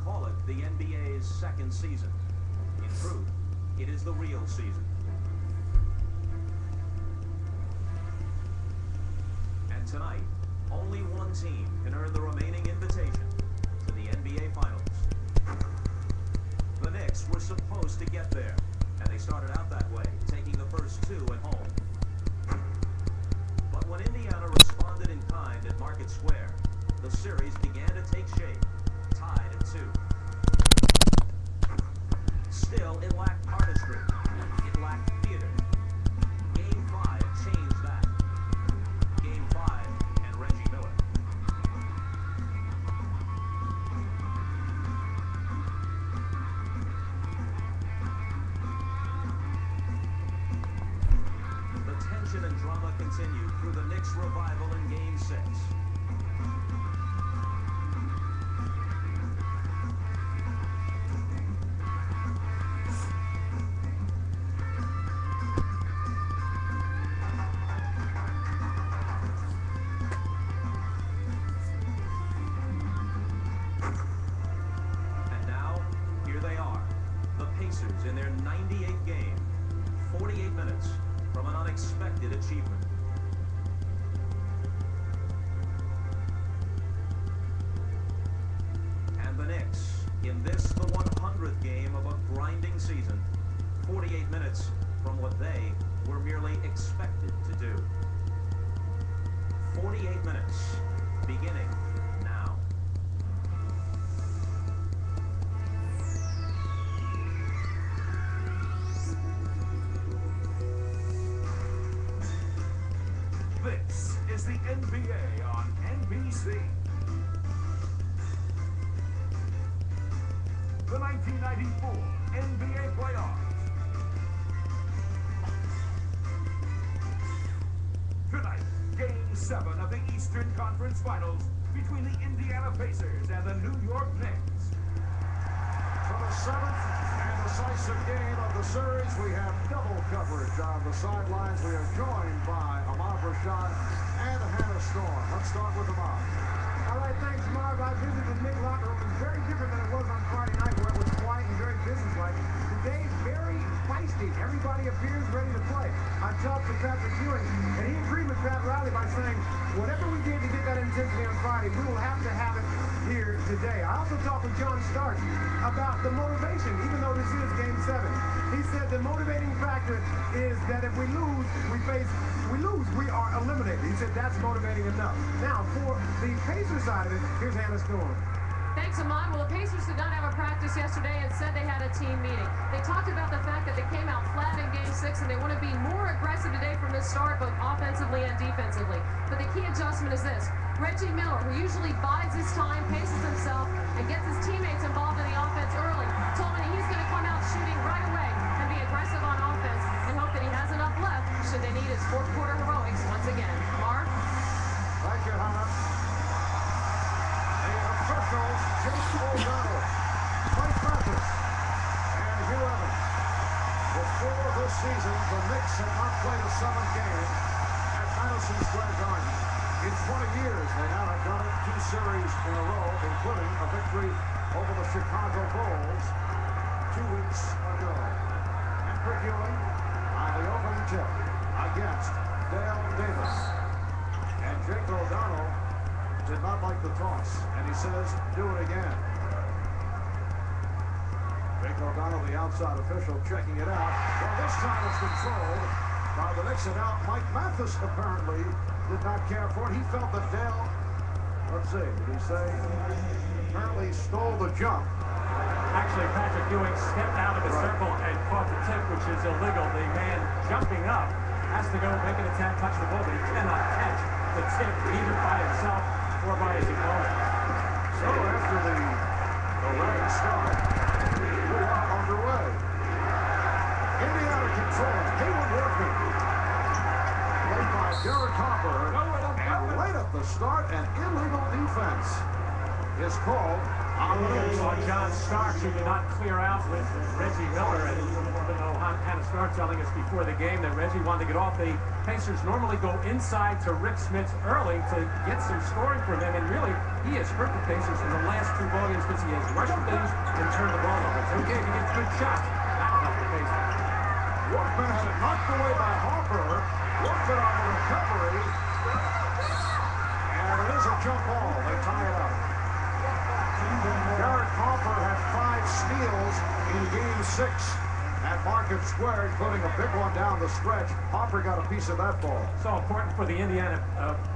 call it the NBA's second season. In truth, it is the real season. And tonight, only one team can earn the remaining invitation to the NBA Finals. The Knicks were supposed to get there, and they started out that way, taking the first two at home. But when Indiana responded in kind at Market Square, the series began to take shape, tied at 2. Still, it lacked artistry. It lacked theater. Game 5 changed that. Game 5 and Reggie Miller. The tension and drama continued through the Knicks' revival in Game 6. Pacers in their 98th game, 48 minutes from an unexpected achievement. And the Knicks, in this, the 100th game of a grinding season, 48 minutes from what they were merely expected to do. 48 minutes, beginning now. This is the NBA on NBC. The 1994 NBA playoffs. Tonight, Game 7 of the Eastern Conference Finals between the Indiana Pacers and the New York Knicks. For the 7th and decisive game of the series, we have double coverage on the sidelines. We are joined by Rashad and Hannah Storm. Let's start with Ahmad. All right, thanks, Marv. I visited the Knicks locker room. It's very different than it was on Friday night, where it was quiet and very businesslike. Today, very feisty. Everybody appears ready to play. I talked to Patrick Ewing, and he agreed with Pat Riley by saying, whatever we did to get that intensity on Friday, we will have to have it here today. I also talked with John Stark about the motivation, even though this is Game 7. He said the motivating factor is that if we lose, we lose. We are eliminated. He said that's motivating enough. Now, for the Pacers side of it, here's Hannah Storm. Thanks, Ahmad. Well, the Pacers did not have a practice yesterday and said they had a team meeting. They talked about the fact that they came out flat in Game 6 and they want to be more aggressive today from the start, both offensively and defensively. But the key adjustment is this. Reggie Miller, who usually bides his time, paces himself, and gets his teammates involved in the offense early, told me he's going to come out shooting right away and be aggressive on offense and hope that he has enough left should they need his fourth quarter heroics once again. Mark? Thank you, Hannah. The officials, Jason O'Donnell, Mike Mathis, and Hugh Evans. Before this season, the Knicks had not played a 7th game at Madison Square Garden. In 20 years, they now have done it 2 series in a row, including a victory over the Chicago Bulls 2 weeks ago. And Rick Ewing on the opening tip against Dale Davis. And Jake O'Donnell did not like the toss, and he says, do it again. Jake O'Donnell, the outside official, checking it out. Well, this time it's controlled by the Knicks, and now Mike Mathis apparently did not care for it. He felt that Dale, let's see, did he say, apparently stole the jump. Actually, Patrick Ewing stepped out of the circle and caught the tip, which is illegal. The man jumping up has to go make an attempt, touch the ball, but he cannot catch the tip either by himself or by his opponent. So after the rain start, we are underway. Indiana controlling. Hayward Workman. Played by Derek Harper. And right at the start, an illegal defense is called On John Starks, who did not clear out with Reggie Miller. And even though Hannah Stark telling us before the game that Reggie wanted to get off, the Pacers normally go inside to Rick Smits early to get some scoring from him. And really, he has hurt the Pacers in the last 2 ball games because he has rushed things and turned the ball over. It's okay if he gets good shots. That'll help the Pacers. Workman had it knocked away by Harper. Workman on the recovery. And it is a jump ball. They tie it up. Jared Harper had 5 steals in Game 6 at Market Square, including a big one down the stretch. Harper got a piece of that ball. So important for the Indiana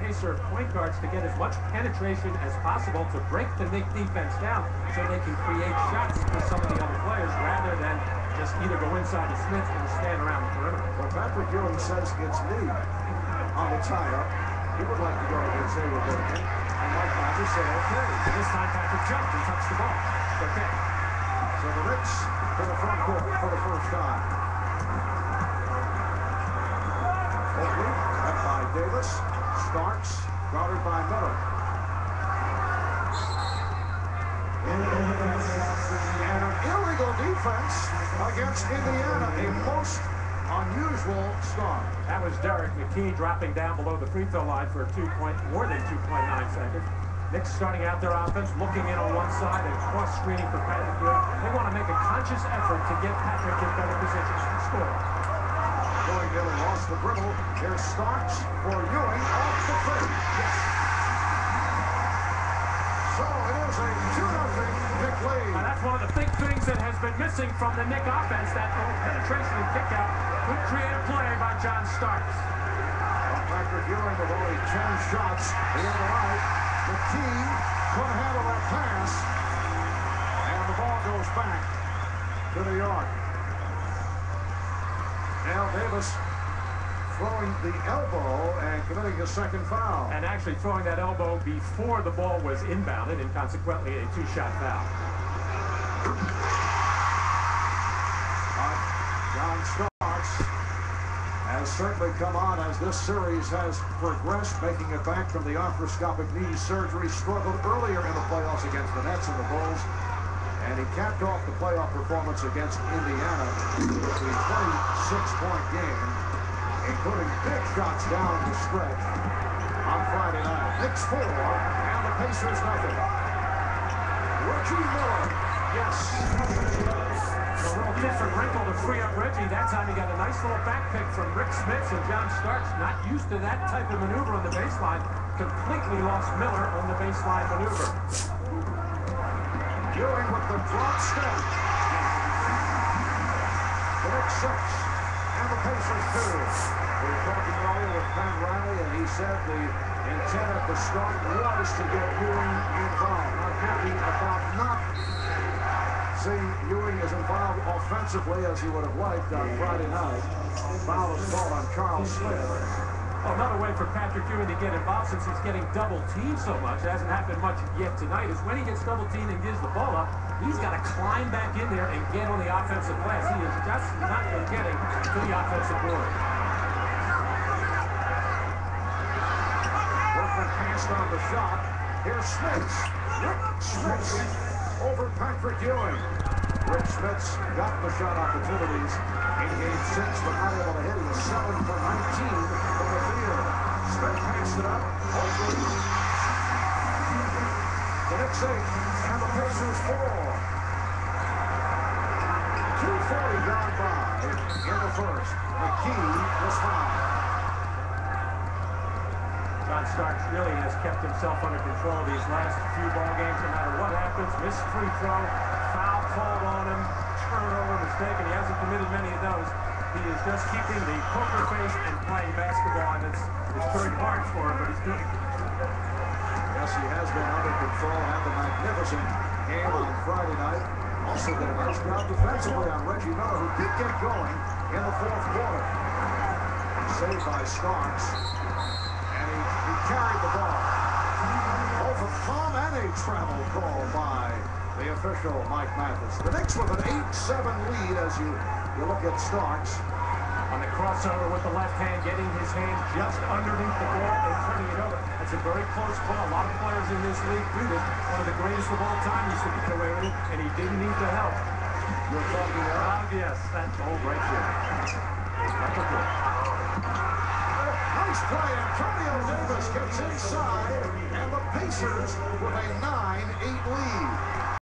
Pacer point guards to get as much penetration as possible to break the Knick defense down so they can create shots for some of the other players rather than just either go inside to Smith or stand around the perimeter. Well, Patrick Ewing says it's me on the tie-up. He would like to go against Xavier Bergen. And Mike Mathis said, okay. And this time Patrick jumped and touched the ball. Okay. So the Knicks to the front court for the first time. Oakley, led by Davis. Starks, guarded by Miller. And an illegal defense against Indiana, a most unusual start. That was Derek McKee dropping down below the free throw line for more than 2.9 seconds. Knicks starting out their offense, looking in on one side and cross-screening for Patrick Ewing. They want to make a conscious effort to get Patrick in better positions to score. Ewing nearly lost the dribble. Here's Starks for Ewing off the fake. Yes. So it is a 2-0 Knick lead. Now that's one of the big things that has been missing from the Knick offense, that little penetration and kick out. Good creative play by John Starks. Well, Patrick Ewing with only 10 shots the other night. McKee couldn't handle that pass. And the ball goes back to New York. Now Davis throwing the elbow and committing a second foul. And actually throwing that elbow before the ball was inbounded and consequently a 2-shot foul. John Starks has certainly come on as this series has progressed, making it back from the arthroscopic knee surgery. Struggled earlier in the playoffs against the Nets and the Bulls. And he capped off the playoff performance against Indiana with the 26-point game, including big shots down the stretch on Friday night. Knicks 4 and the Pacers nothing. Reggie Miller, yes. A little different wrinkle to free up Reggie. That time he got a nice little back pick from Rick Smits, and John Starks, not used to that type of maneuver on the baseline, completely lost Miller on the baseline maneuver. Ewing with the drop step. The Knicks 6 and the Pacers 2. We were talking earlier with Pat Riley, and he said the intent at the start was to get Ewing involved. Not happy about not seeing Ewing as involved offensively as he would have liked on Friday night. Foul was called on Charles Smith. Well, another way for Patrick Ewing to get involved, since he's getting double-teamed so much, it hasn't happened much yet tonight, is when he gets double-teamed and gives the ball up, he's got to climb back in there and get on the offensive glass. He is just not getting to the offensive board. Workman passed on the shot. Here's Smits. Rick Smits over Patrick Ewing. Rick Smits got the shot opportunities in Game 6, but not able to hit. He was 7 for 19 from the field. Smith passed it up. The Knicks 8 and the Pacers 4. 2:40 gone by in the first. McKee was fouled. John Starks really has kept himself under control these last few ball games. No matter what happens, missed free throw, foul called on him, turnover, mistake, and he hasn't committed many of those. He is just keeping the poker face and playing basketball, and it's pretty hard for him, but he's doing it. Yes, he has been under control. Had the magnificent game on Friday night. Also did a nice job defensively on Reggie Miller, who did get going in the fourth quarter. Saved by Starks. And he carried the ball. Both a palm and a travel call by the official, Mike Mathis. The Knicks with an 8-7 lead as you look at Starks. On the crossover with the left hand, getting his hand just underneath the ball and turning it over. That's a very close ball. A lot of players in this league do this. One of the greatest of all time used to be away with it, and he didn't need the help. You're talking about, yes, that goal right there. Nice play. Antonio Davis gets inside, and the Pacers with a 9-8 lead.